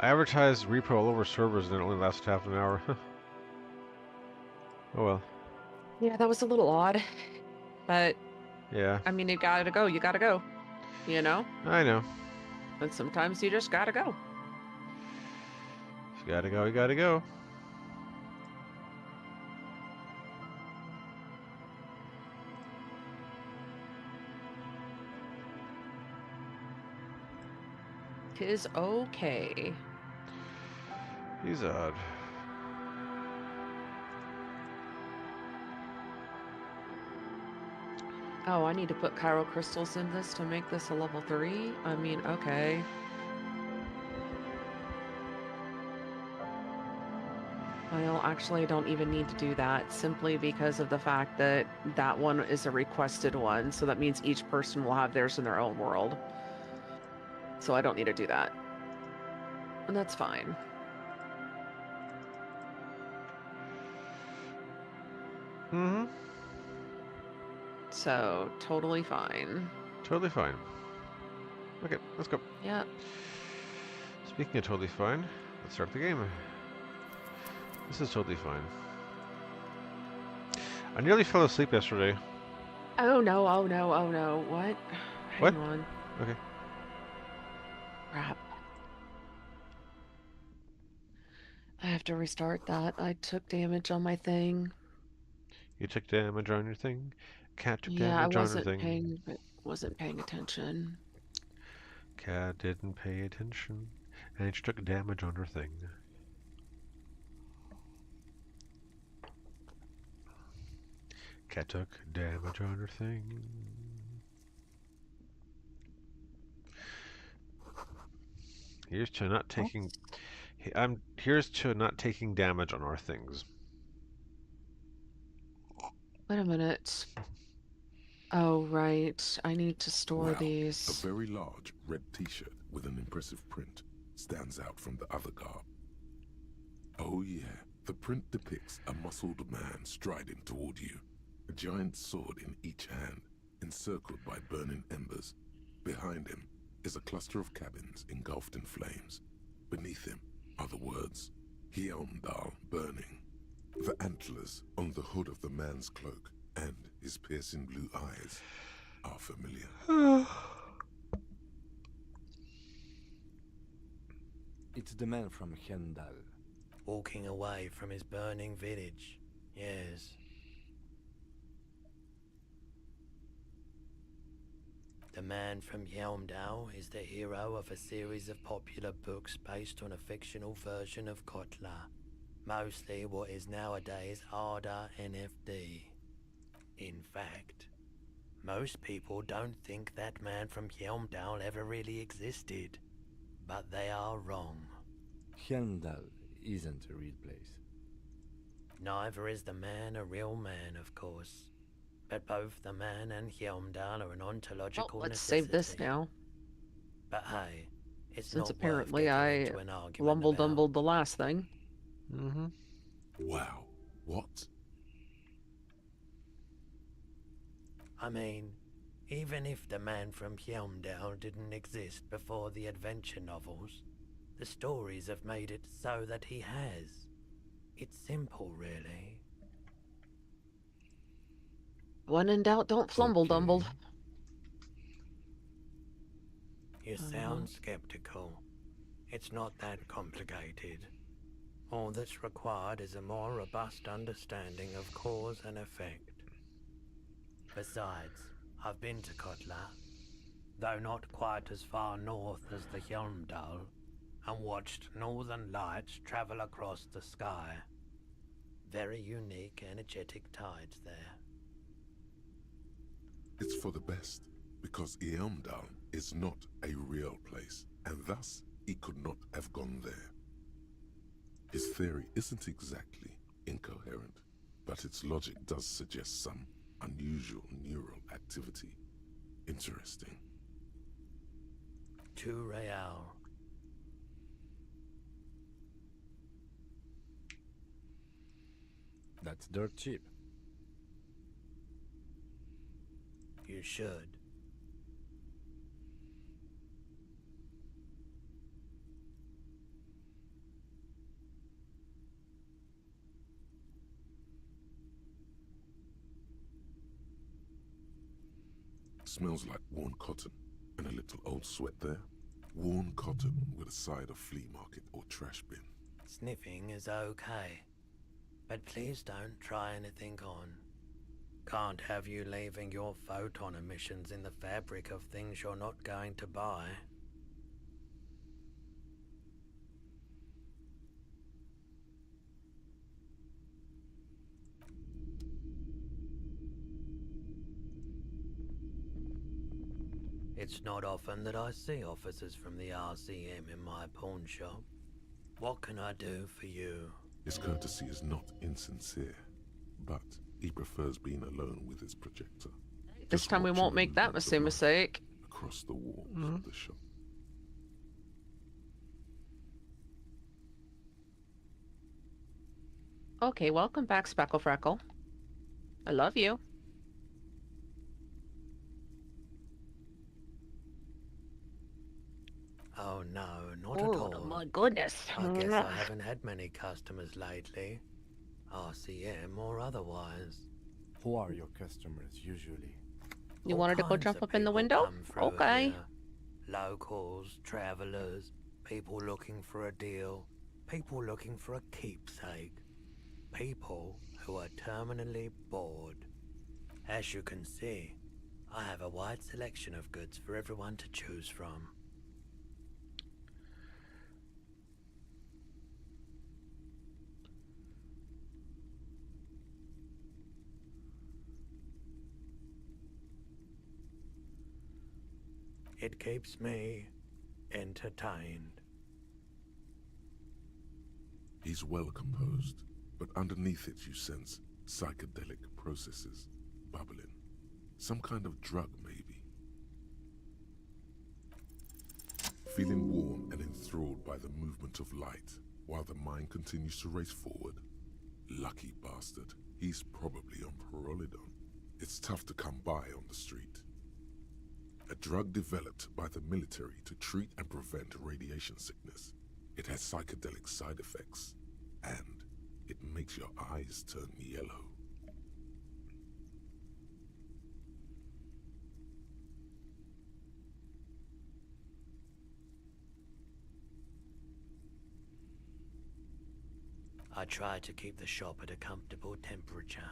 I advertised repo all over servers and it only lasted half an hour. Oh well. Yeah, that was a little odd. But, Yeah. I mean, you gotta go. You gotta go. You know? I know. And sometimes you just gotta go. You gotta go, you gotta go. Tis okay. He's odd. Oh, I need to put Chiral crystals in this to make this a level 3? I mean, okay. Well, actually, I don't even need to do that simply because of the fact that that one is a requested one. So that means each person will have theirs in their own world. So I don't need to do that. And that's fine. Mm-hmm. So, totally fine. Totally fine. Okay, let's go. Yeah. Speaking of totally fine, let's start the game. This is totally fine. I nearly fell asleep yesterday. Oh no, oh no, oh no. What? What? Hang on. Okay. Crap. I have to restart that. I took damage on my thing. You took damage on your thing. Cat took Yeah, I damage on her thing. wasn't paying attention. Cat didn't pay attention, and she took damage on her thing. Cat took damage on her thing. Here's to not taking. Here's to not taking damage on our things. Wait a minute. Oh, right. I need to store Wow, these. a very large red t-shirt with an impressive print stands out from the other garb. Oh yeah, the print depicts a muscled man striding toward you, a giant sword in each hand, encircled by burning embers. Behind him is a cluster of cabins engulfed in flames. Beneath him are the words, Hjelmdal burning. The antlers on the hood of the man's cloak and his piercing blue eyes are familiar. It's the man from Hjelmdal. Walking away from his burning village. Yes. The man from Hjelmdal is the hero of a series of popular books based on a fictional version of Kotla, mostly what is nowadays Arda NFD. In fact, most people don't think that man from Hjelmdal ever really existed, but they are wrong. Hjelmdal isn't a real place. Neither is the man a real man, of course. But both the man and Hjelmdal are an ontological Well, let's necessity. save this now. But hey, it's Since not apparently worth I getting into an argument lumble-dumbled the last thing. Mm-hmm. Wow, what? I mean, even if the man from Hjelmdal didn't exist before the adventure novels, the stories have made it so that he has. It's simple, really. When in doubt, don't flumble-dumble. Okay. You sound skeptical. It's not that complicated. All that's required is a more robust understanding of cause and effect. Besides, I've been to Kotla, though not quite as far north as the Hjelmdal, and watched northern lights travel across the sky. Very unique, energetic tides there. It's for the best, because Hjelmdal is not a real place, and thus he could not have gone there. His theory isn't exactly incoherent, but its logic does suggest some unusual neural activity. Interesting. 2 real. That's dirt cheap. You should. Smells like worn cotton and a little old sweat there. Worn cotton with a side of flea market or trash bin. Sniffing is okay, but please don't try anything on. Can't have you leaving your photon emissions in the fabric of things you're not going to buy. It's not often that I see officers from the RCM in my pawn shop. What can I do for you? His courtesy is not insincere, but he prefers being alone with his projector. This Just time we watching won't the make that movement of same light mistake. across the walls of the shop. Okay, welcome back, Speckle Freckle. I love you. Oh no, not at all. Oh my goodness. I guess I haven't had many customers lately. RCM or otherwise. Who are your customers usually? You All wanted to go kinds jump of up in the people window? come through Okay. here. Locals, travelers, people looking for a deal, people looking for a keepsake, people who are terminally bored. As you can see, I have a wide selection of goods for everyone to choose from. It keeps me entertained. He's well composed, but underneath it you sense psychedelic processes bubbling. Some kind of drug, maybe. Feeling warm and enthralled by the movement of light, while the mind continues to race forward. Lucky bastard. He's probably on Parolidon. It's tough to come by on the street. A drug developed by the military to treat and prevent radiation sickness. It has psychedelic side effects, and it makes your eyes turn yellow. I try to keep the shop at a comfortable temperature.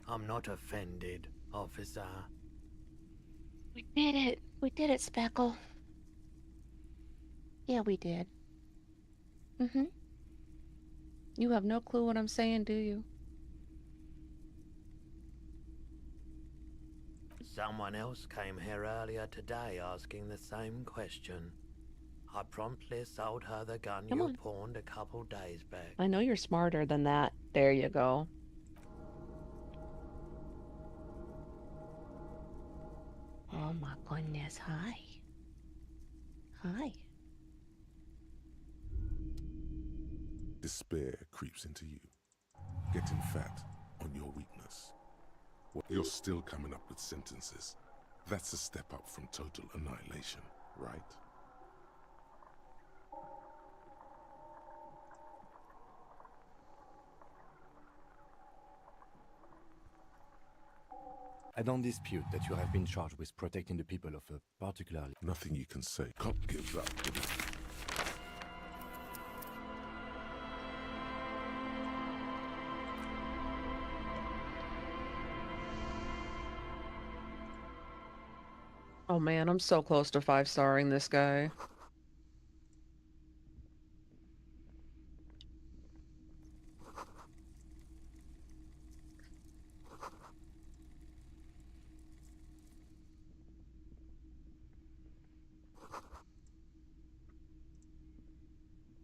I'm not offended, officer. We did it. We did it, Speckle. Yeah, we did. Mm-hmm. You have no clue what I'm saying, do you? Someone else came here earlier today asking the same question. I promptly sold her the gun Come you on. pawned a couple days back. I know you're smarter than that. There you go. Oh my goodness. Hi. Hi. Despair creeps into you, getting fat on your weakness. Well, you're still coming up with sentences. That's a step up from total annihilation, right? I don't dispute that you have been charged with protecting the people of a particularly... Nothing you can say. Cop gives up. Oh man, I'm so close to 5-starring this guy.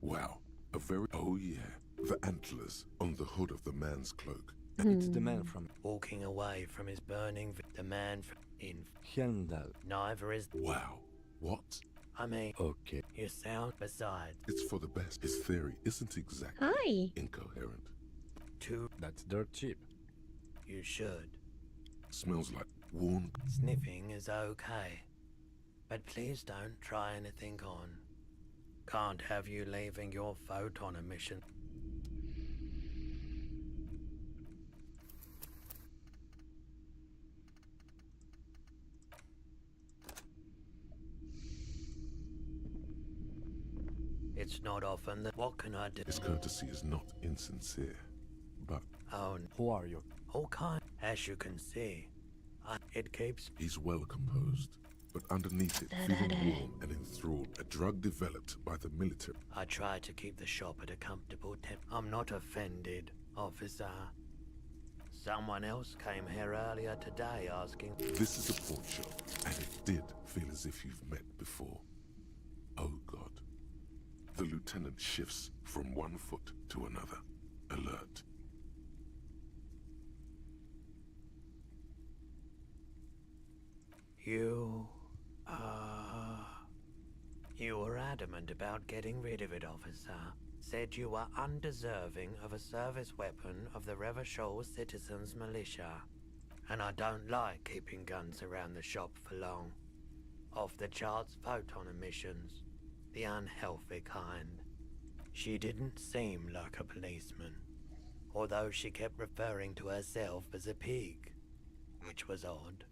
Wow, a very... Oh yeah, the antlers on the hood of the man's cloak. It's the man from Walking away from his burning the man in Hyundai. neither is... Wow, what? I mean, Okay. you sound besides It's for the best. His theory isn't exactly Hi. incoherent. too... That's dirt cheap. You should. Smells like worn... Sniffing is okay, But please don't try anything on. Can't have you leaving your vote on a mission. It's not often that. What can I do? His courtesy is not insincere, but Oh, Who are you? all kind. As you can see, it keeps. he's well composed. But underneath it, feeling warm and enthralled, a drug developed by the military. I try to keep the shop at a comfortable temp. I'm not offended, officer. Someone else came here earlier today asking. This is a pawn shop, and it did feel as if you've met before. Oh God. The lieutenant shifts from one foot to another, alert. You were adamant about getting rid of it, officer. Said you were undeserving of a service weapon of the Revachol Citizens Militia. And I don't like keeping guns around the shop for long. Off the charts photon emissions. The unhealthy kind. She didn't seem like a policeman, although she kept referring to herself as a pig, which was odd.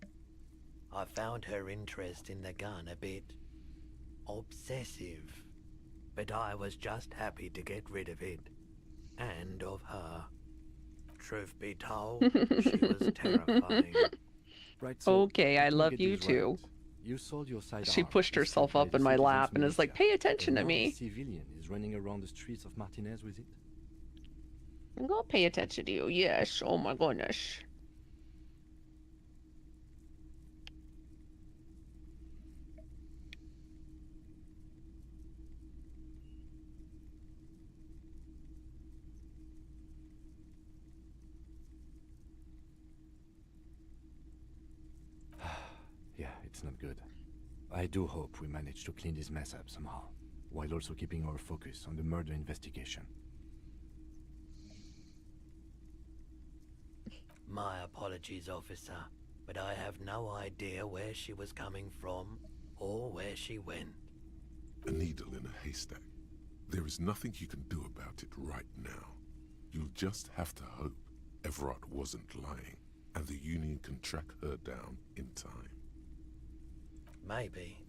I found her interest in the gun a bit obsessive, but I was just happy to get rid of it, and of her. Truth be told, she was terrifying. Right, Okay, I let me love get you this too. right. You sold your sidearm. She pushed you herself stole up the in my citizens' lap and is like, militia, pay attention to and now me. a civilian is running around the streets of Martinez with it. I'm gonna pay attention to you. Yes. Oh my goodness. Yeah, it's not good. I do hope we manage to clean this mess up somehow, while also keeping our focus on the murder investigation. My apologies, officer, but I have no idea where she was coming from or where she went. A needle in a haystack. There is nothing you can do about it right now. You'll just have to hope Everard wasn't lying, and the Union can track her down in time. Maybe.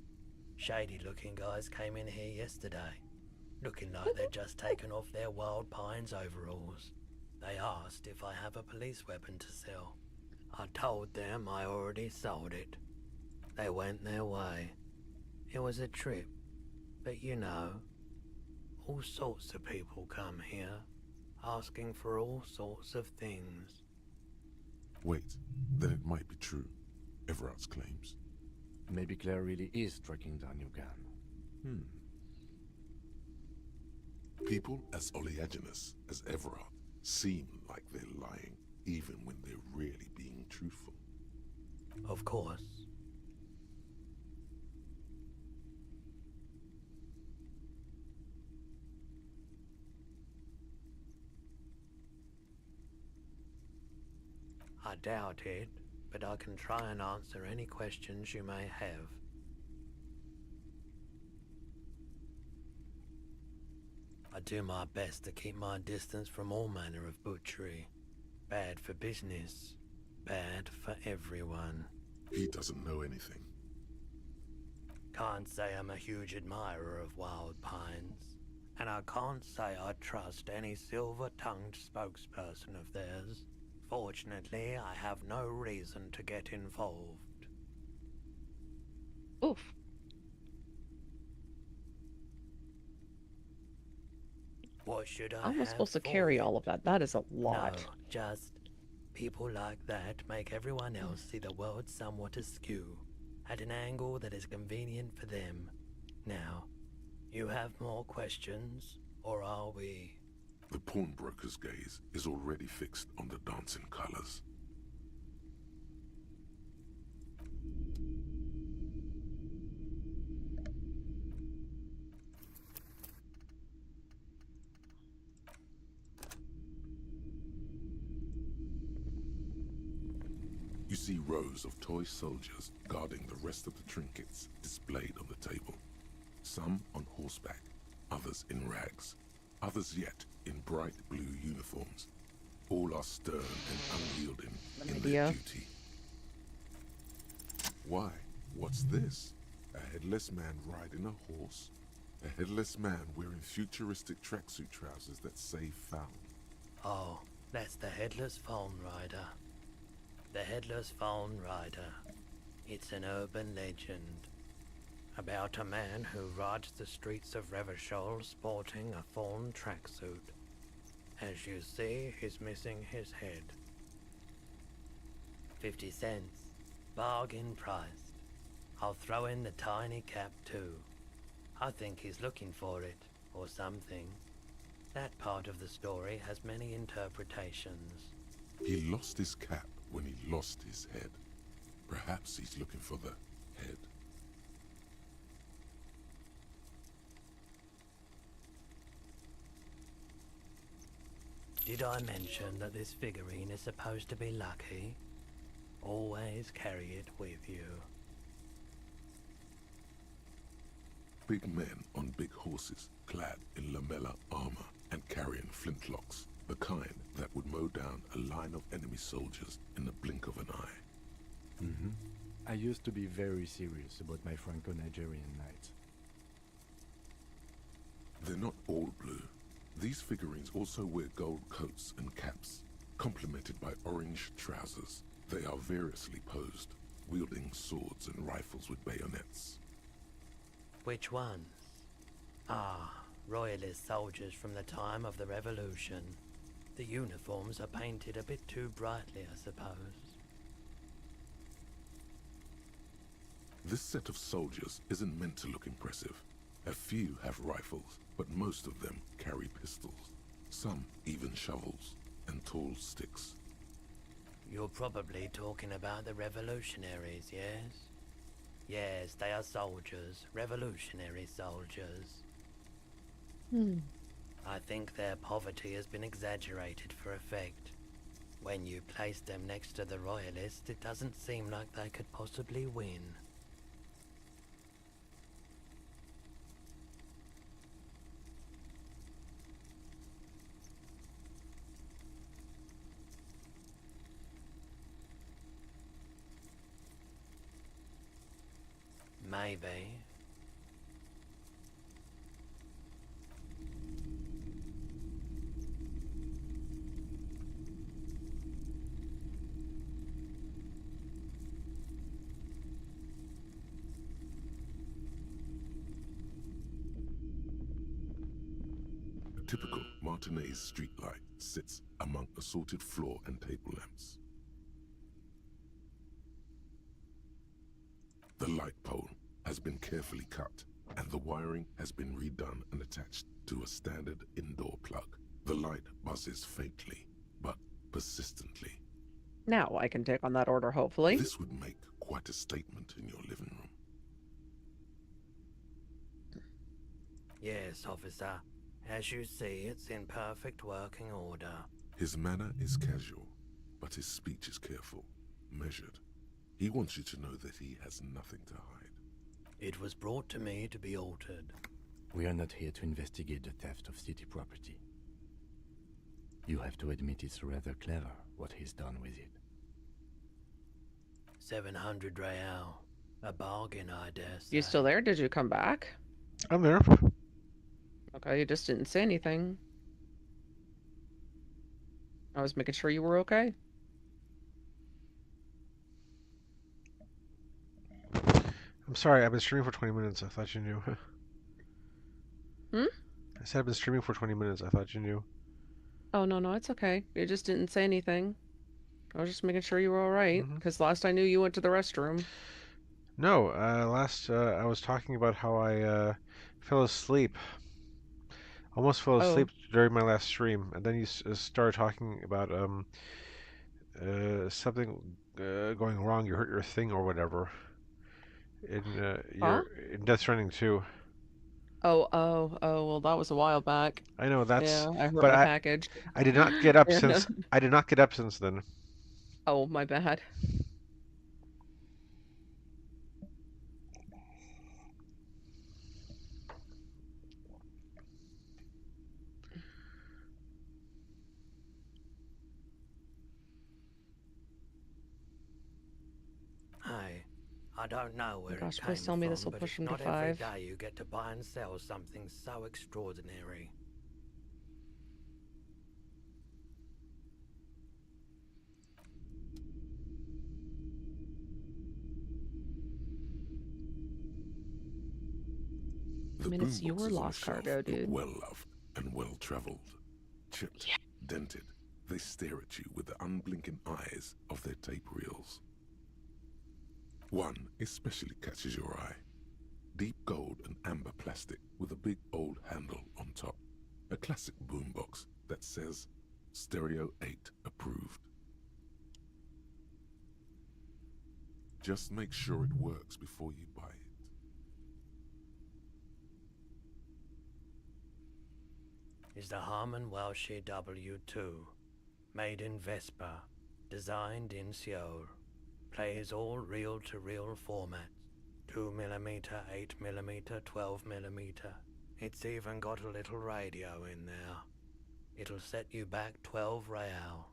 Shady-looking guys came in here yesterday, looking like they'd just taken off their Wild Pines overalls. They asked if I have a police weapon to sell. I told them I already sold it. They went their way. It was a trip, but you know, all sorts of people come here, asking for all sorts of things. Wait, then it might be true. Everard's claims. Maybe Claire really is tracking down your gun. People as oleaginous as Everard seem like they're lying, even when they're really being truthful. Of course. I doubt it, but I can try and answer any questions you may have. I do my best to keep my distance from all manner of butchery. Bad for business, bad for everyone. He doesn't know anything. Can't say I'm a huge admirer of Wild Pines, and I can't say I trust any silver-tongued spokesperson of theirs. Fortunately, I have no reason to get involved. Oof. What should I How am I have supposed to for carry it? all of that? That is a lot. No, just people like that make everyone else see the world somewhat askew, at an angle that is convenient for them. Now, you have more questions, or are we? The pawnbroker's gaze is already fixed on the dancing colors. You see see rows of toy soldiers guarding the rest of the trinkets displayed on the table. Some on horseback, others in rags, others yet in bright blue uniforms. All are stern and unyielding in their duty. Why? What's this? A headless man riding a horse? A headless man wearing futuristic tracksuit trousers that say found. Oh, that's the Headless Phone Rider. The Headless Phone Rider. It's an urban legend about a man who rides the streets of Revachol sporting a fawn tracksuit. As you see, he's missing his head. 50 cents. Bargain price. I'll throw in the tiny cap too. I think he's looking for it, or something. That part of the story has many interpretations. He lost his cap when he lost his head. Perhaps he's looking for the head. Did I mention that this figurine is supposed to be lucky? Always carry it with you. Big men on big horses, clad in lamella armor and carrying flintlocks, the kind that would mow down a line of enemy soldiers in the blink of an eye. I used to be very serious about my Franco-Nigerian knights. They're not all blue. These figurines also wear gold coats and caps, complemented by orange trousers. They are variously posed, wielding swords and rifles with bayonets. Which ones? Ah, royalist soldiers from the time of the Revolution. The uniforms are painted a bit too brightly, I suppose. This set of soldiers isn't meant to look impressive. A few have rifles, but most of them carry pistols. Some even shovels and tall sticks. You're probably talking about the revolutionaries, yes? Yes, they are soldiers, revolutionary soldiers. I think their poverty has been exaggerated for effect. When you place them next to the royalists, it doesn't seem like they could possibly win. Maybe. A typical Martinez streetlight sits among assorted floor and table lamps. The light pole has been carefully cut, and the wiring has been redone and attached to a standard indoor plug. The light buzzes faintly, but persistently. Now I can take on that order, hopefully. This would make quite a statement in your living room. Yes, officer. As you see, it's in perfect working order. His manner is casual, but his speech is careful, measured. He wants you to know that he has nothing to hide. It was brought to me to be altered. We are not here to investigate the theft of city property. You have to admit it's rather clever what he's done with it. 700 real. A bargain, I dare say. You still there? Did you come back? I'm there. Okay, you just didn't say anything. I was making sure you were okay. I'm sorry, I've been streaming for 20 minutes. I thought you knew. Hmm? I said I've been streaming for 20 minutes. I thought you knew. Oh, no, it's okay. You just didn't say anything. I was just making sure you were all right, Mhm. because last I knew you went to the restroom. No, I was talking about how I fell asleep. Almost fell Oh. asleep during my last stream, and then you started talking about something going wrong. You hurt your thing or whatever. In in Death Stranding 2. Oh, well, that was a while back. I know that's, Yeah, I hurt but my package. I did not get up Yeah, no. since I did not get up since then. Oh, my bad. I don't know where Gosh, it please came tell me from, this will but push it's him to not every 5. day you get to buy and sell something so extraordinary. The I mean, it's your boomboxes on the lost shelf cargo, look dude. well-loved and well-traveled. Chipped, dented, they stare at you with the unblinking eyes of their tape reels. One especially catches your eye. Deep gold and amber plastic with a big old handle on top. A classic boombox that says Stereo 8 approved. Just make sure it works before you buy it. Is the Harman Welsh W2, made in Vespa, designed in Seoul, plays all reel-to-reel formats, 2mm, 8mm, 12mm. It's even got a little radio in there. It'll set you back 12 real.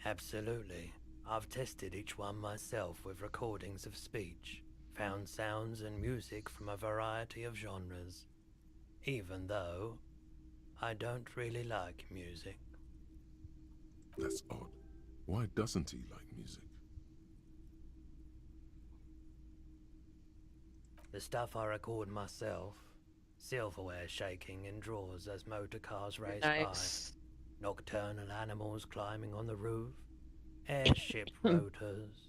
Absolutely. I've tested each one myself with recordings of speech, found sounds and music from a variety of genres, even though I don't really like music. That's odd. Why doesn't he like music? The stuff I record myself, silverware shaking in drawers as motor cars race Nice. by, nocturnal animals climbing on the roof, airship rotors,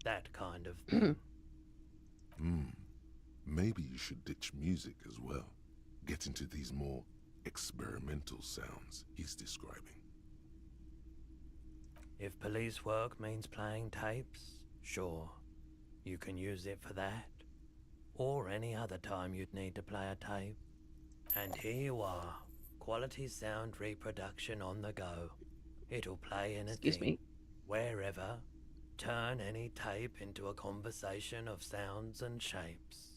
that kind of thing. Maybe you should ditch music as well. Get into these more experimental sounds he's describing. If police work means playing tapes, sure, you can use it for that. Or any other time you'd need to play a tape. And here you are, quality sound reproduction on the go. It'll play anything, Excuse me. wherever, turn any tape into a conversation of sounds and shapes.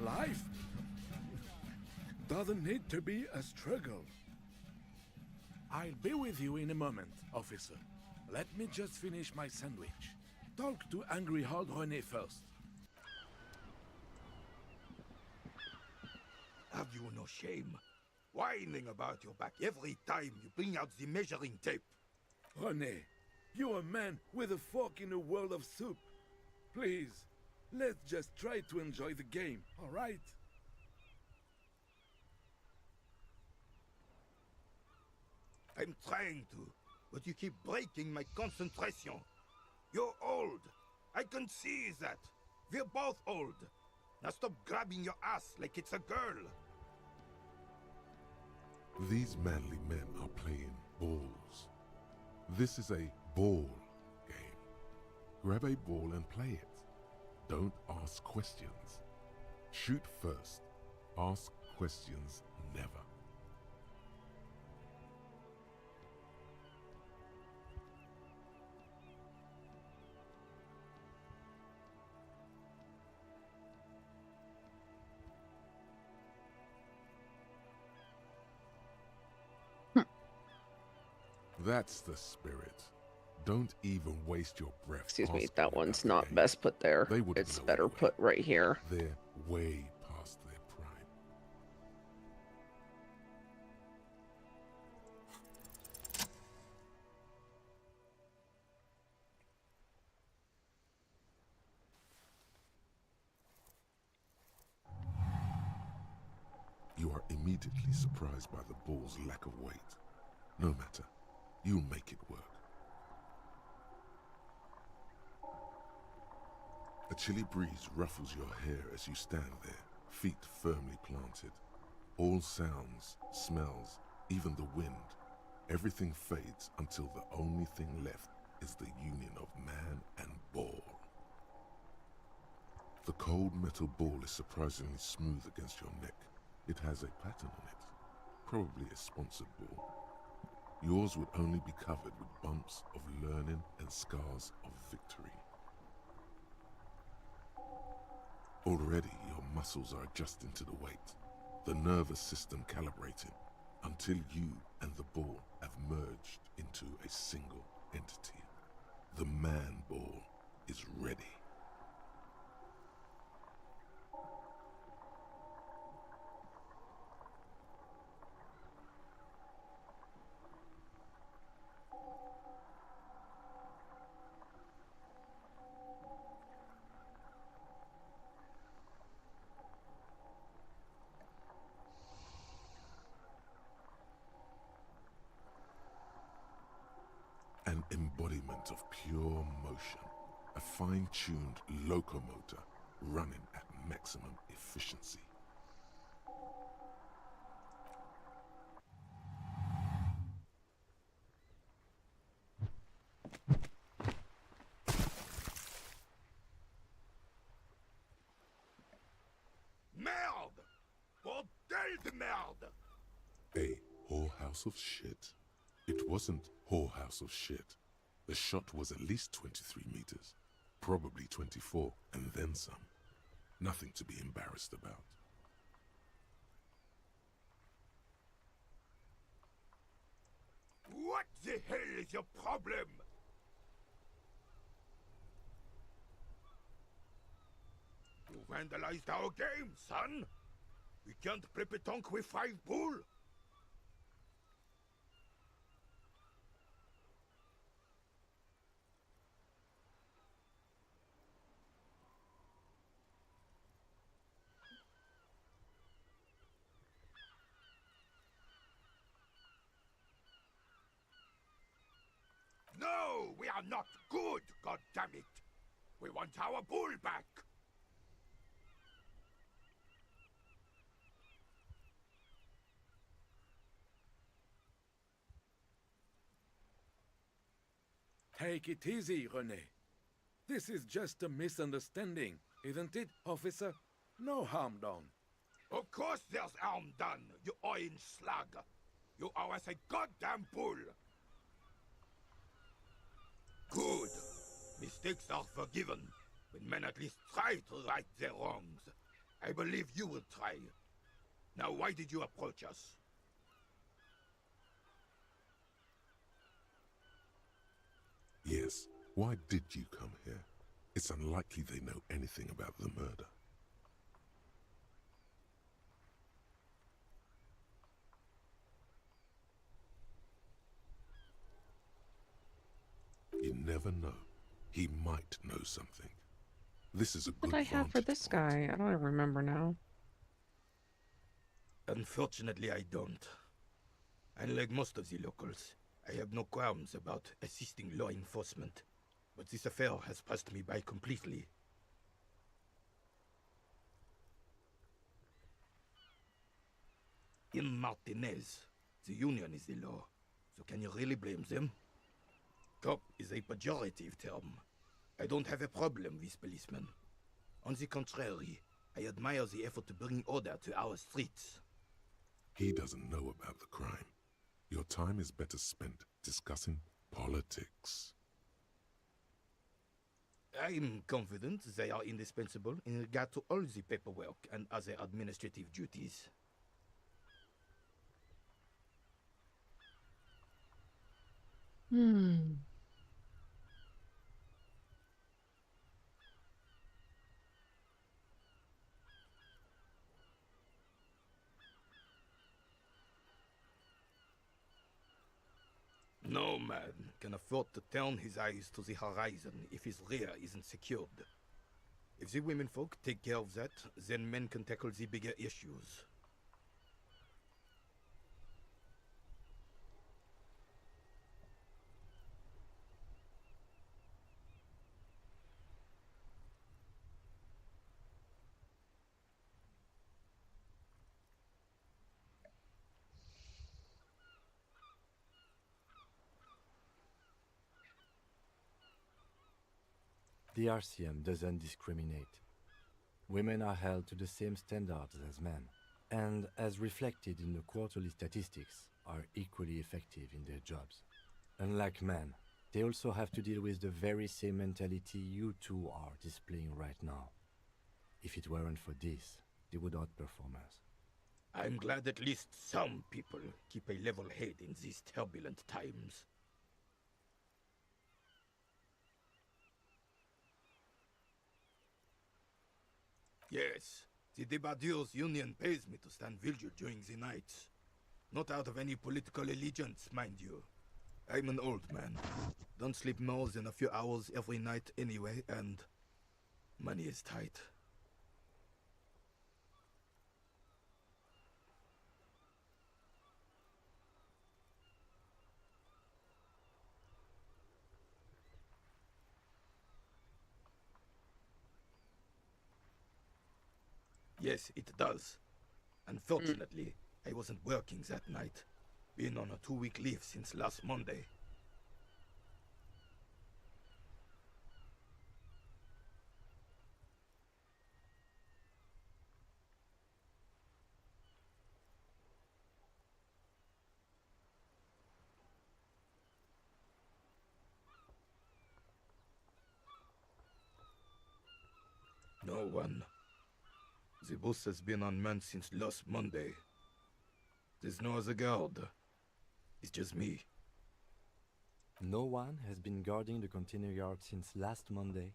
Life doesn't need to be a struggle. I'll be with you in a moment, officer. Let me just finish my sandwich. Talk to Angry Hard René first. Have you no shame? Whining about your back every time you bring out the measuring tape. René, you're a man with a fork in a world of soup. Please, let's just try to enjoy the game, all right? I'm trying to, but you keep breaking my concentration. You're old. I can see that. We're both old. Now stop grabbing your ass like it's a girl. These manly men are playing balls. This is a ball game. Grab a ball and play it. Don't ask questions. Shoot first. Ask questions never. That's the spirit. Don't even waste your breath. Excuse me, asking that about one's the not game. best put there. They wouldn't It's know better anyway. put right here. They're way past their prime. You are immediately surprised by the ball's lack of weight. No matter, you'll make it work. A chilly breeze ruffles your hair as you stand there, feet firmly planted. All sounds, smells, even the wind, everything fades until the only thing left is the union of man and ball. The cold metal ball is surprisingly smooth against your neck. It has a pattern on it, probably a sponsored ball. Yours would only be covered with bumps of learning and scars of victory. Already your muscles are adjusting to the weight, the nervous system calibrating, until you and the ball have merged into a single entity. The man ball is ready. An embodiment of pure motion, a fine-tuned locomotor running at maximum efficiency. Merde! Bordel de merde! A whorehouse of shit? It wasn't whorehouse of shit. The shot was at least 23 meters, probably 24, and then some. Nothing to be embarrassed about. What the hell is your problem? You vandalized our game, son! We can't play pétanque with 5 bull! No, we are not good, goddammit! We want our bull back! Take it easy, René. This is just a misunderstanding, isn't it, officer? No harm done. Of course there's harm done, you orange slug! You owe us a goddamn bull! Good! Mistakes are forgiven, when men at least try to right their wrongs. I believe you will try. Now why did you approach us? Yes, why did you come here? It's unlikely they know anything about the murder. You never know. He might know something. This is a good What did I have for vantage this point. guy? I don't even remember now. Unfortunately, I don't. Unlike most of the locals, I have no qualms about assisting law enforcement. But this affair has passed me by completely. In Martinez, the Union is the law, so can you really blame them? Cop is a pejorative term. I don't have a problem with policemen. On the contrary, I admire the effort to bring order to our streets. He doesn't know about the crime. Your time is better spent discussing politics. I'm confident they are indispensable in regard to all the paperwork and other administrative duties. No man can afford to turn his eyes to the horizon if his rear isn't secured. If the womenfolk take care of that, then men can tackle the bigger issues. The RCM doesn't discriminate. Women are held to the same standards as men, and as reflected in the quarterly statistics, are equally effective in their jobs. Unlike men, they also have to deal with the very same mentality you two are displaying right now. If it weren't for this, they would outperform us. I'm glad at least some people keep a level head in these turbulent times. Yes, the Debardeurs Union pays me to stand vigil during the nights. Not out of any political allegiance, mind you. I'm an old man. Don't sleep more than a few hours every night anyway, and money is tight. Yes, it does. Unfortunately, I wasn't working that night. Been on a 2-week leave since last Monday. No one. The bus has been unmanned since last Monday. There's no other guard. It's just me. No one has been guarding the container yard since last Monday.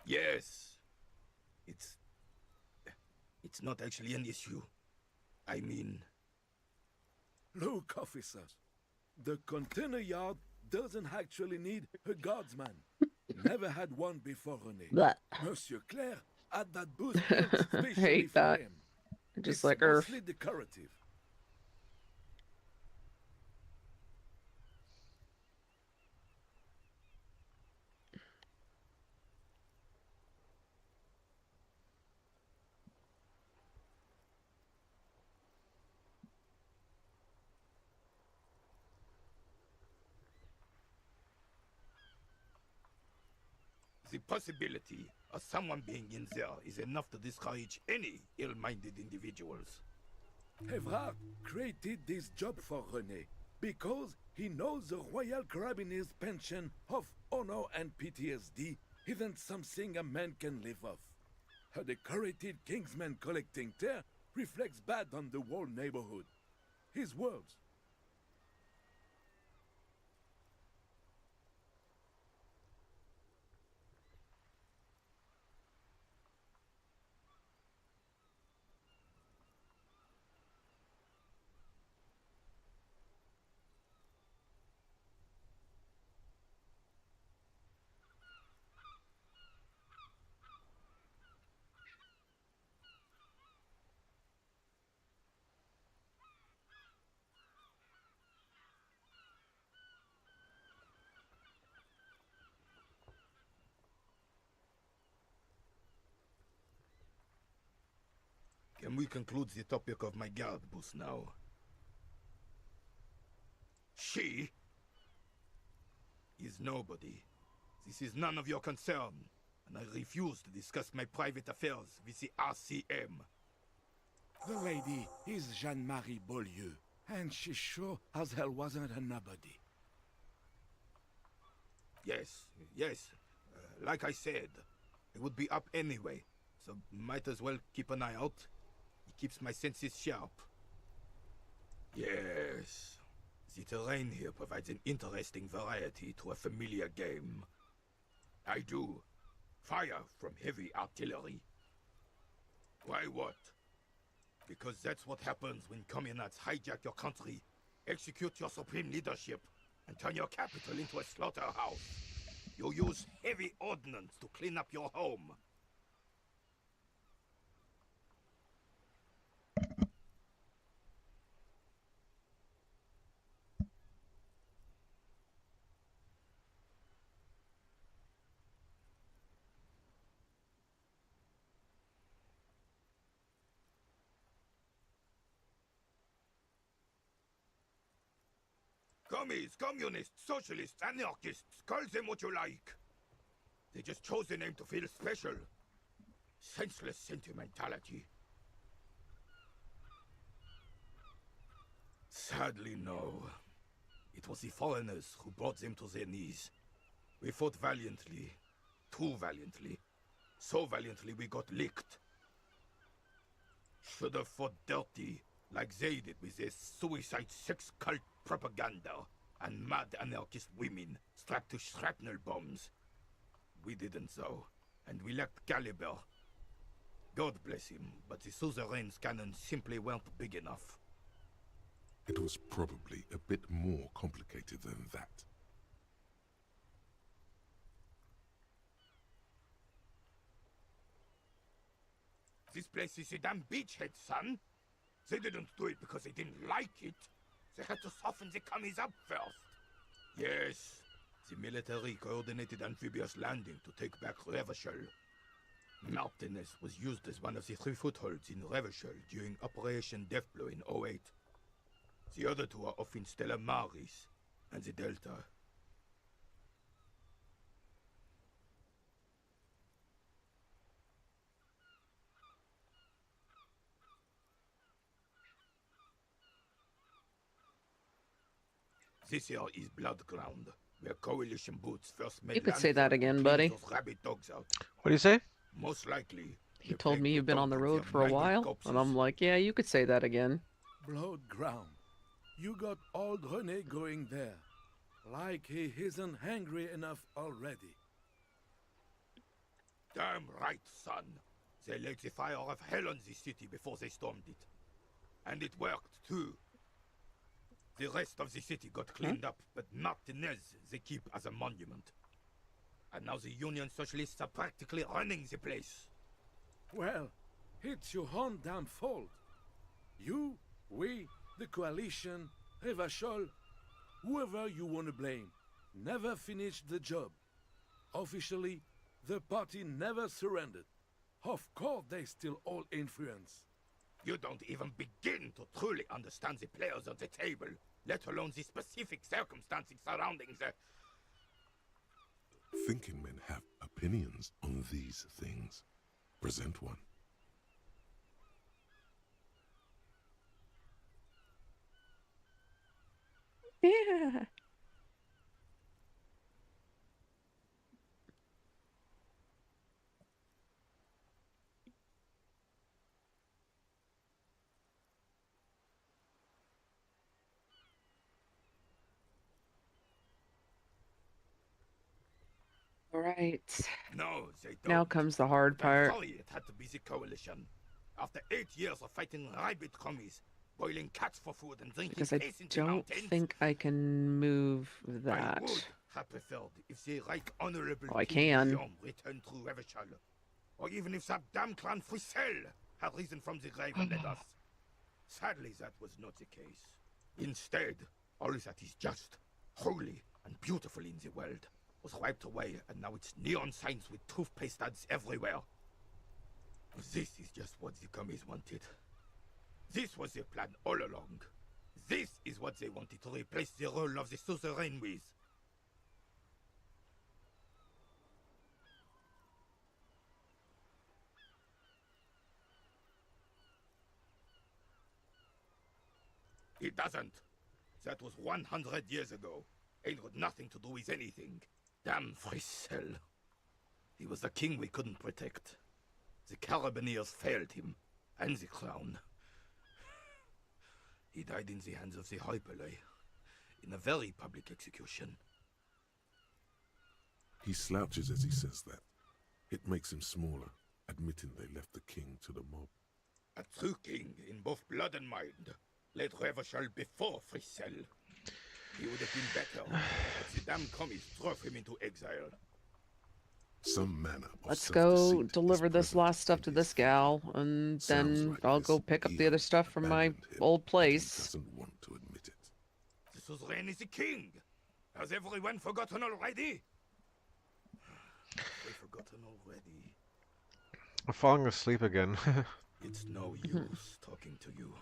Yes. It's not actually an issue. I mean... Look, officers. The container yard doesn't actually need a guardsman. Never had one before, René. Blech. Monsieur Claire had that booth built I specially hate for that. him. Just It's like Earth. mostly decorative. The possibility of someone being in there is enough to discourage any ill-minded individuals. Evrard created this job for René because he knows the Royal Carabiniers' pension of honor and PTSD isn't something a man can live off. A decorated Kingsman collecting tear reflects bad on the whole neighborhood. His words. Can we conclude the topic of my guard boost now? She is nobody. This is none of your concern, and I refuse to discuss my private affairs with the RCM. The lady is Jeanne-Marie Beaulieu, and she sure as hell wasn't a nobody. Yes, yes. Like I said, it would be up anyway, so might as well keep an eye out. It keeps my senses sharp. Yes. The terrain here provides an interesting variety to a familiar game. I do. Fire from heavy artillery. Why what? Because that's what happens when communists hijack your country, execute your supreme leadership, and turn your capital into a slaughterhouse. You use heavy ordnance to clean up your home. Commies, communists, socialists, anarchists, call them what you like. They just chose the name to feel special. Senseless sentimentality. Sadly, no. It was the foreigners who brought them to their knees. We fought valiantly. Too valiantly. So valiantly we got licked. Should have fought dirty, like they did with their suicide sex cult propaganda and mad anarchist women strapped to shrapnel bombs. We didn't though, and we lacked caliber. God bless him, but the suzerain's cannons simply weren't big enough. It was probably a bit more complicated than that. This place is a damn beachhead, son. They didn't do it because they didn't like it. They had to soften the commies up first. Yes, the military coordinated amphibious landing to take back Revachol. Martinez was used as one of the 3 footholds in Revachol during Operation Deathblow in 08. The other 2 are off in Stella Maris and the Delta. This here is Blood Ground, where coalition boots first made You could say that landfall again, and buddy. cleaned those rabid dogs out. What do you say? Most likely. He the told plague me will you've been on the dump road their for a mangled while, corpses. and I'm like, yeah, you could say that again. Blood ground. You got old René going there. Like he isn't hungry enough already. Damn right, son. They laid the fire of hell on the city before they stormed it. And it worked, too. The rest of the city got cleaned up, but Martinez they keep as a monument. And now the Union Socialists are practically running the place. Well, it's your own damn fault. You, we, the coalition, Revachol, whoever you want to blame, never finished the job. Officially, the party never surrendered. Of course they still all influence. You don't even begin to truly understand the players on the table, let alone the specific circumstances surrounding the... Thinking men have opinions on these things. Present one. Yeah. All right. No, they don't. Now comes the hard But part. sorry, it had to be the coalition. After 8 years of fighting rabid commies, boiling cats for food and drinking Because I piss in the don't mountains, think I can move I that. would have preferred if the Right Honorable Oh, I King can. Guillaume returned through Revachol, or even if that damn clan Frisell had risen from the grave and led us. Sadly, that was not the case. Instead, all that is just, holy, and beautiful in the world was wiped away, and now it's neon signs with toothpaste ads everywhere. This is just what the commies wanted. This was their plan all along. This is what they wanted to replace the role of the suzerain with. It doesn't. That was 100 years ago. Ain't got nothing to do with anything. Damn Frissel. He was the king we couldn't protect. The Carabineers failed him, and the crown. He died in the hands of the Hyperlay, in a very public execution. He slouches as he says that. It makes him smaller, admitting they left the king to the mob. A true king in both blood and mind. Led Revachol before Frissel. He would have been better, but the damn commies drove him into exile. Some manner of Let's go self-deceit deliver is this present last stuff in to his this gal, and Sounds then like I'll this go pick up the Ian other stuff from my abandoned him, old but he place. doesn't want to admit it. The suzerain is the king. Has everyone forgotten already? They've forgotten already. I'm falling asleep again. It's no use talking to you.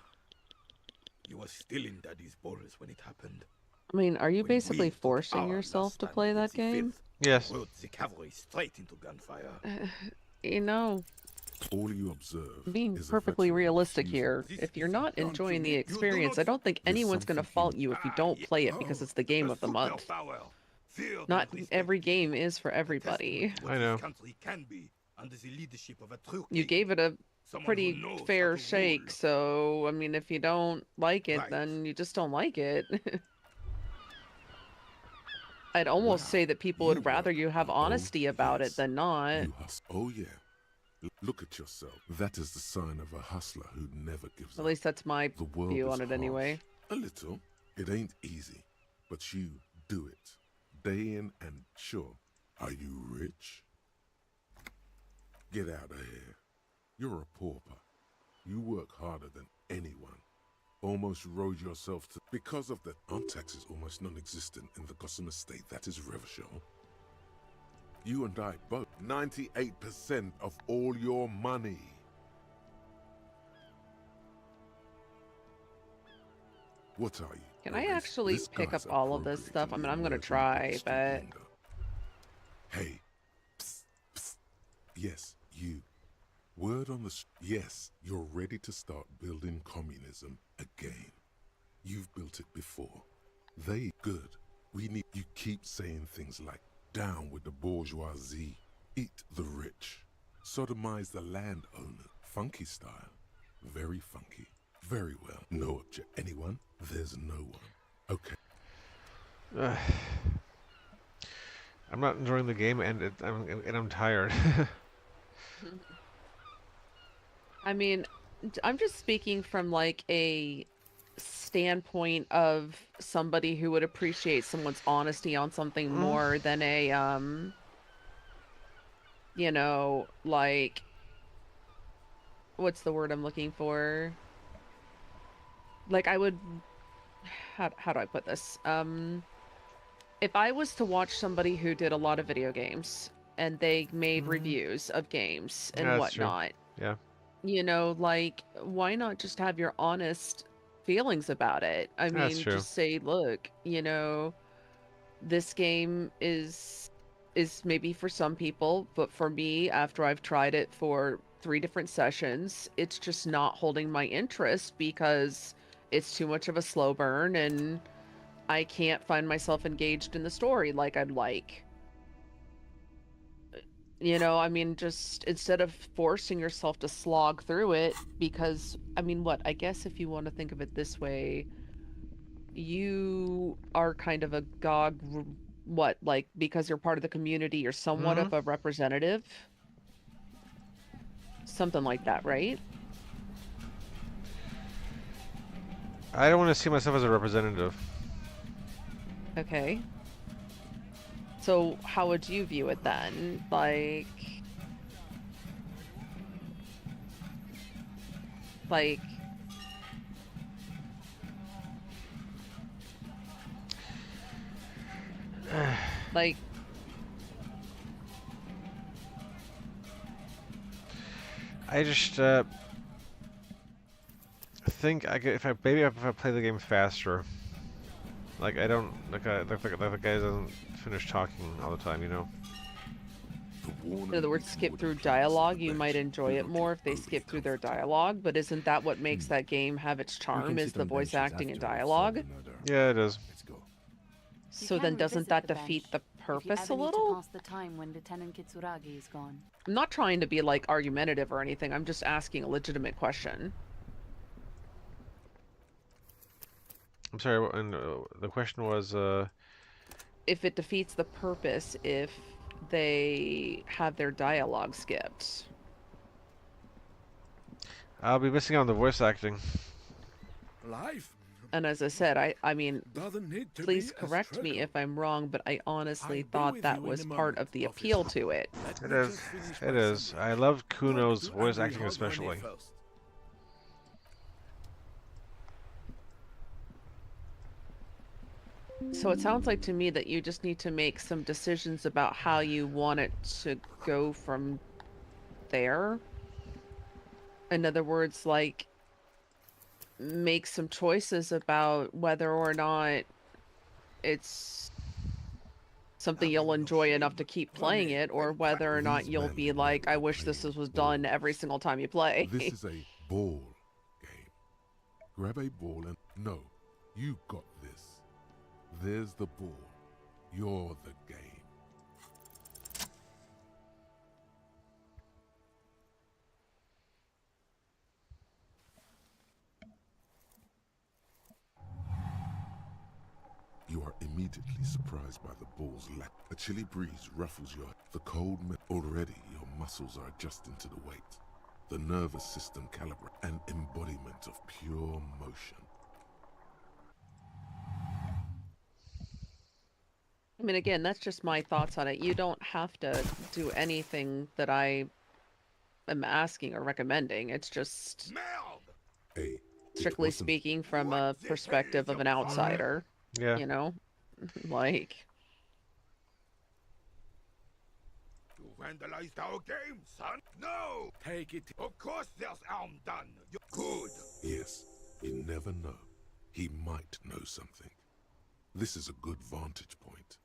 You were still in Daddy's balls when it happened. I mean, are you When we basically took forcing our yourself last to stand play that against the game? Fifth, Yes. rode the cavalry straight into gunfire. You know, All you observe being is a perfectly veteran realistic refusing here, This if you're is not done to enjoying me. the You do experience, I not- don't think There's anyone's going to something fault you if you don't yeah. play it because it's the game A of the month. superpower. Feared Not and every respected. game is for A everybody. testament to what I know. This country can be under the leadership of a true You king. gave it a Someone who pretty knows how fair to shake, rule. so, I mean, if you don't like it, Right. then you just don't like it. I'd almost Wow, say that people you would rather work you have hard. honesty about Yes, it than not. You hustle. Oh yeah. Look at yourself. That is the sign of a hustler who never gives At up. least that's my The world view is on it harsh. anyway. A little. It ain't easy, but you do it. Day in and sure. Are you rich? Get out of here. You're a pauper. You work harder than anyone. Almost rode yourself to... Because of that, our tax is almost non-existent in the Gotham estate. That is Revachol. You and I both. 98% of all your money. What are you? Can a I race? actually This pick guy's up all of this stuff? I mean, I'm gonna try, but... Hey, psst, psst. Yes, you. Word on the yes, you're ready to start building communism again. You've built it before. They good. We need you keep saying things like down with the bourgeoisie, eat the rich, sodomize the landowner. Funky style. Very funky. Very well. No object. Anyone? There's no one. Okay. I'm not enjoying the game, and I'm tired. I mean, I'm just speaking from like a standpoint of somebody who would appreciate someone's honesty on something more than a you know, like, what's the word I'm looking for? Like, I would, how do I put this? If I was to watch somebody who did a lot of video games and they made reviews of games and Yeah, that's true. whatnot, Yeah. you know, like, why not just have your honest feelings about it? I That's mean, true. just say, look, you know, this game is maybe for some people, but for me, after I've tried it for 3 different sessions, it's just not holding my interest because it's too much of a slow burn and I can't find myself engaged in the story like I'd like. You know, I mean, just instead of forcing yourself to slog through it, because, I mean, what, I guess if you want to think of it this way, you are kind of a GOG, what, like, because you're part of the community, you're somewhat of a representative? Something like that, right? I don't want to see myself as a representative. Okay. So how would you view it then? Like, like, I just think I could, if I play the game faster. Like I don't like the guy doesn't finish talking all the time, you know. In other words, skip through dialogue. You might enjoy it more if they skip through their dialogue, but isn't that what makes that game have its charm, is the voice acting and dialogue? Yeah, it is. Let's go. So then doesn't that defeat the purpose a little? Pass the time when Lieutenant Kitsuragi is gone. I'm not trying to be like argumentative or anything. I'm just asking a legitimate question. I'm sorry, and the question was, If it defeats the purpose if they have their dialogue skipped. I'll be missing out on the voice acting. Life And as I said, I mean, doesn't need to please be a correct me struggle. if I'm wrong, but I honestly I'll be thought with that you in was a part moment, of the officer. appeal to it. Let It me is. just finish It my is. summary. I love Go Kuno's to voice Angry acting Hog especially. Rene first. So it sounds like to me that you just need to make some decisions about how you want it to go from there. In other words, like, make some choices about whether or not it's something you'll enjoy enough to keep playing it, or whether or not These you'll men be like, I wish this was done every single time you play. This is a ball game. Grab a ball and no, you got this. There's the ball. You're the game. You are immediately surprised by the ball's lack. A chilly breeze ruffles the cold. Already, your muscles are adjusting to the weight. The nervous system calibrate an embodiment of pure motion. I mean, again, that's just my thoughts on it. You don't have to do anything that I am asking or recommending. It's just, Hey, strictly speaking, from a perspective of an outsider, Yeah. you know? Like, You vandalized our game, son? No! Take it. Of course there's harm done. You're good. yes, you never know. He might know something. This is a good vantage point.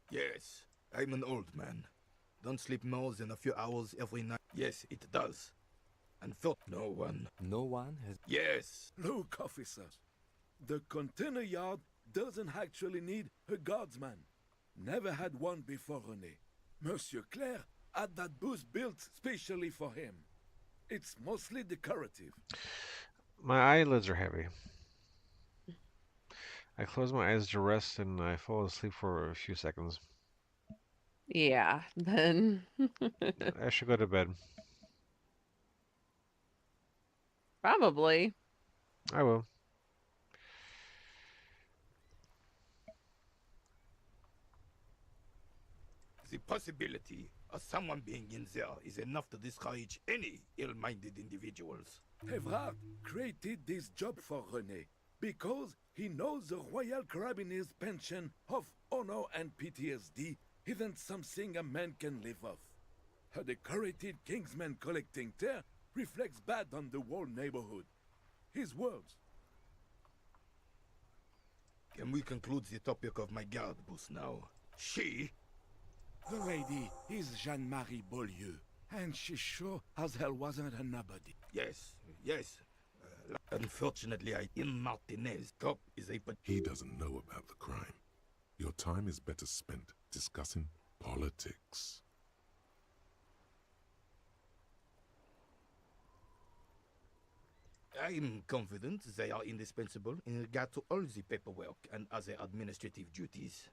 Yes, I'm an old man. Don't sleep more than a few hours every night. Yes, it does. And for no one. No one has. Yes. Look, officer. The container yard doesn't actually need a guardsman. Never had one before, René. Monsieur Claire had that booth built specially for him. It's mostly decorative. My eyelids are heavy. I close my eyes to rest and I fall asleep for a few seconds. yeah, then I should go to bed. probably. I will. The possibility of someone being in there is enough to discourage any ill-minded individuals. Evrard created this job for René because he knows the Royal Carabinier's pension of honor and PTSD isn't something a man can live off. A decorated Kingsman collecting tear reflects bad on the whole neighborhood. His words. Can we conclude the topic of my guard booth now? She? The lady is Jeanne-Marie Beaulieu, and she sure as hell wasn't a nobody. Yes, yes. Unfortunately, in Martinez, top is a... He doesn't know about the crime. Your time is better spent discussing politics. I'm confident they are indispensable in regard to all the paperwork and other administrative duties.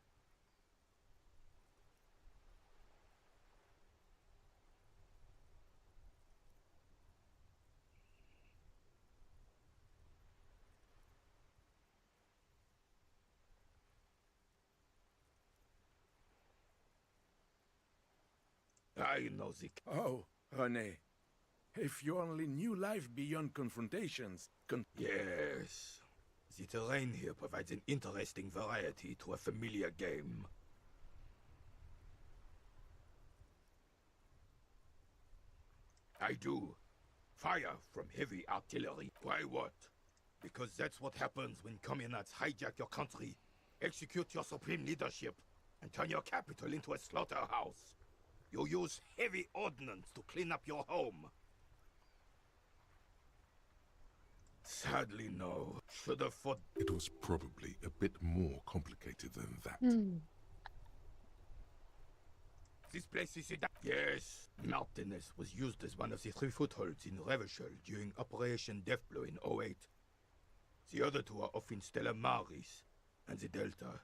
I know the... Oh, René, if you only knew life beyond confrontations, Yes. The terrain here provides an interesting variety to a familiar game. I do. Fire from heavy artillery. Why what? Because that's what happens when communists hijack your country, execute your supreme leadership, and turn your capital into a slaughterhouse. You use heavy ordnance to clean up your home. Sadly, no. Should have fought. It was probably a bit more complicated than that. This place is yes. Martinez was used as one of the 3 footholds in Revachol during Operation Deathblow in 08. The other 2 are off in Stella Maris and the Delta.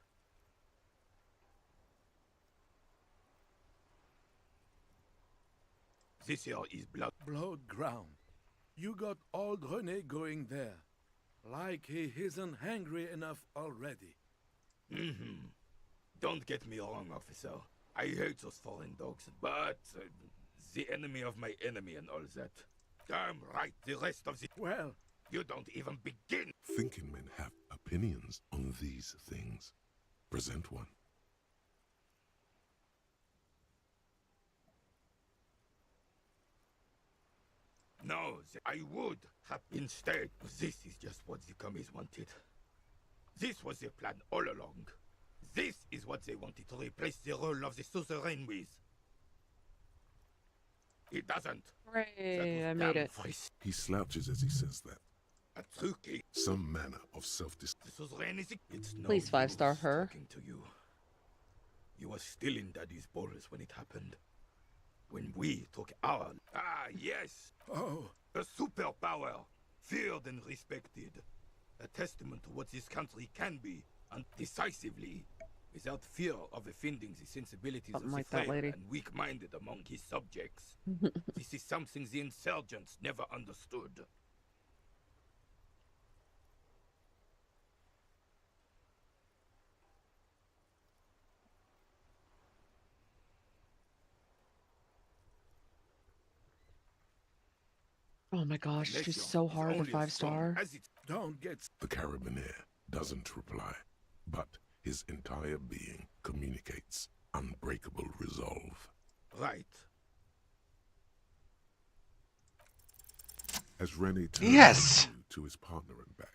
This here is Blood ground. You got old René going there. Like he isn't hungry enough already. Don't get me wrong, officer. I hate those foreign dogs, but the enemy of my enemy and all that. Damn right, the rest of the... Well, you don't even begin. Thinking men have opinions on these things. Present one. No, I would have instead. This is just what the commies wanted. This was their plan all along. This is what they wanted to replace the role of the suzerain with. It doesn't. Hooray, I made it. He slouches as he says that. A truque. Some manner of self-discipline. The suzerain is... It's no Please 5-star use her. talking to you. You were still in Daddy's balls when it happened. When we took our... Ah, yes! oh, A superpower, feared and respected. A testament to what this country can be, and decisively, without fear of offending the sensibilities Something of the like that, frail lady. and weak-minded among his subjects. This is something the insurgents never understood. Oh my gosh, she's Elysium so is hard to only as strong 5-star. as its... don't get... The carabiner doesn't reply, but his entire being communicates unbreakable resolve. Right. As Rene turns Yes! to his partner and back,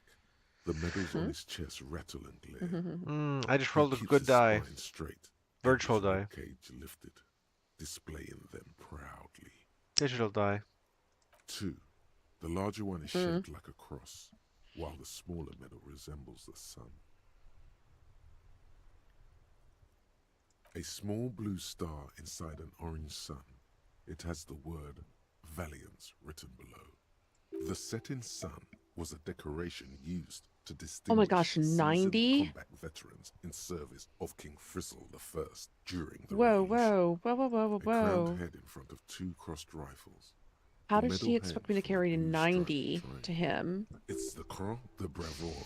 the medals on his chest rattle and glare. I just He rolled a keeps good his die. spine straight, Virtual and his die. ribcage lifted, displaying them proudly. Digital die. 2. The larger one is shaped like a cross, while the smaller medal resembles the sun. A small blue star inside an orange sun. It has the word Valiance written below. The setting sun was a decoration used to distinguish Oh my gosh, seasoned 90? combat veterans in service of King Frizzle I during the Whoa, Revolution. whoa, whoa, whoa, whoa, A crowned whoa. head in front of 2 crossed rifles. How The does she middle expect hand me to from a carry blue 90 striped to triangle. him? It's the Croix de Bravoure,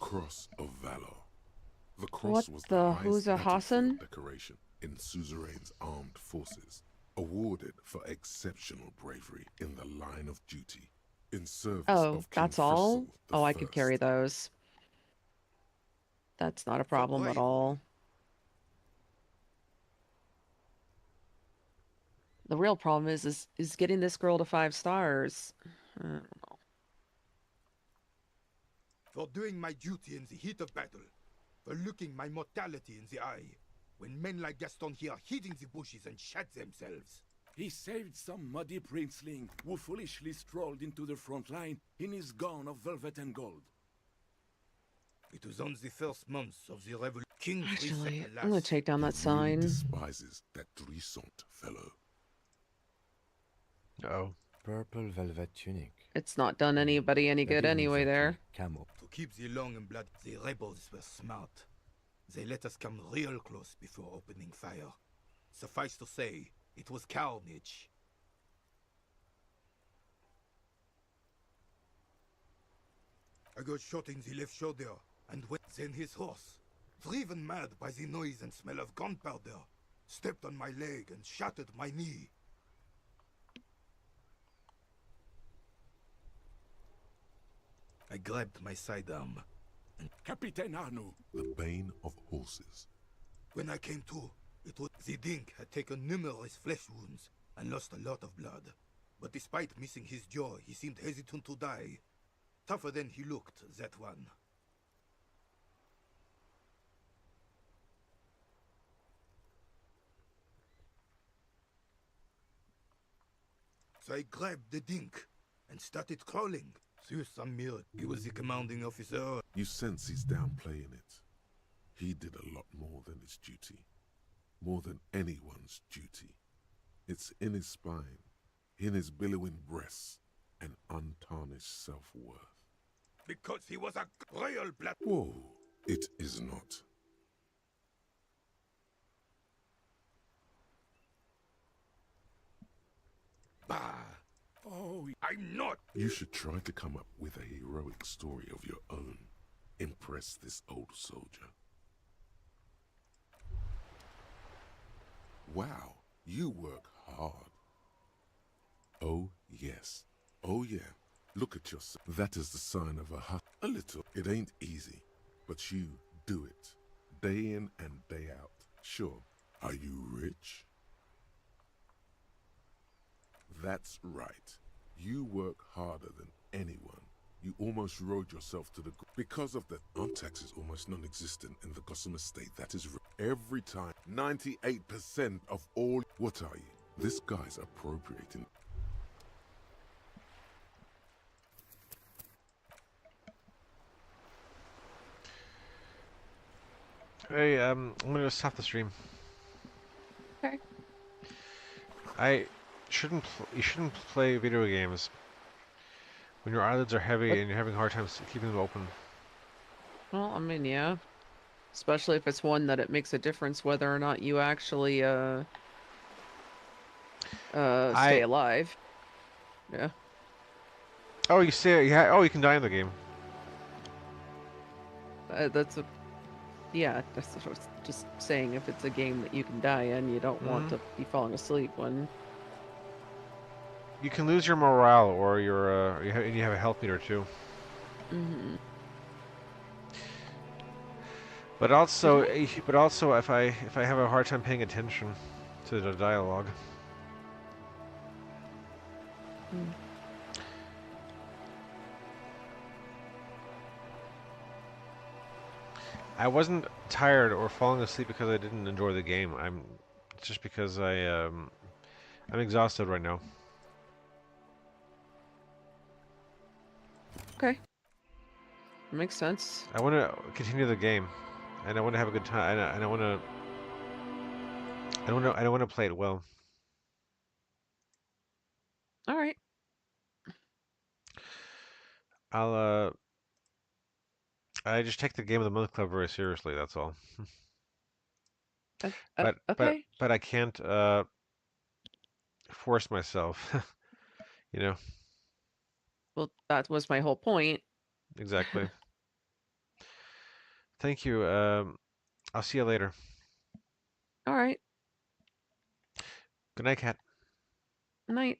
Cross of Valor. The cross What was the the highest who's a battlefield Hassan? decoration in suzerain's armed forces, awarded for exceptional bravery in the line of duty, in service Oh, of King that's all? Frizzle the Oh, I could carry First. those. That's not a problem at all. The real problem is getting this girl to 5 stars. I don't know. For doing my duty in the heat of battle. For looking my mortality in the eye. When men like Gaston here hid in the bushes and shot themselves. He saved some muddy princeling who foolishly strolled into the front line in his gown of velvet and gold. It was on the first months of the revolution. King Actually, Frizzle I'm gonna take down that sign. Despises that Drissant fellow. Oh. Purple velvet tunic. It's not done anybody any That good isn't anyway exactly there. Camel. To keep the long and blood, the rebels were smart. They let us come real close before opening fire. Suffice to say, it was carnage. I got shot in the left shoulder, and then his horse, driven mad by the noise and smell of gunpowder, stepped on my leg and shattered my knee. I grabbed my sidearm, and Capitaine Arnoux. The bane of horses. when I came to, it was the dink had taken numerous flesh wounds and lost a lot of blood. But despite missing his jaw, he seemed hesitant to die. Tougher than he looked, that one. So I grabbed the dink and started crawling. Through some mirror, he was the commanding officer. You sense he's downplaying it. He did a lot more than his duty. More than anyone's duty. It's in his spine, in his billowing breasts, and untarnished self-worth. Because he was a royal blood. Whoa, it is not. Bah! Oh, I'm not! You should try to come up with a heroic story of your own. Impress this old soldier. Wow, you work hard. Oh, yes. Oh, yeah. Look at yourself. That is the sign of a little. It ain't easy, but you do it. Day in and day out. Sure. Are you rich? That's right. You work harder than anyone. You almost rode yourself to the because of the tax is almost non-existent in the Gossamer state. That is every time 98% of all. What are you? This guy's appropriating. Hey, I'm gonna stop the stream. Okay. You shouldn't play video games when your eyelids are heavy and you're having a hard time keeping them open. Well, I mean, yeah. Especially if it's one that it makes a difference whether or not you actually stay alive. Yeah. Oh, you say yeah. Oh, you can die in the game. That's a. Yeah, that's what I was just saying. If it's a game that you can die in, you don't want to be falling asleep when. You can lose your morale or your you have a health meter too. Mm-hmm. But also if I have a hard time paying attention to the dialogue. Mm. I wasn't tired or falling asleep because I didn't enjoy the game. It's just because I'm exhausted right now. Okay. Makes sense. I want to continue the game, and I want to have a good time, and I want to play it well. All right. I just take the Game of the Month Club very seriously. That's all. Okay. But I can't force myself. You know. Well, that was my whole point. Exactly. Thank you. I'll see you later. All right. Good night, Kat. Good night.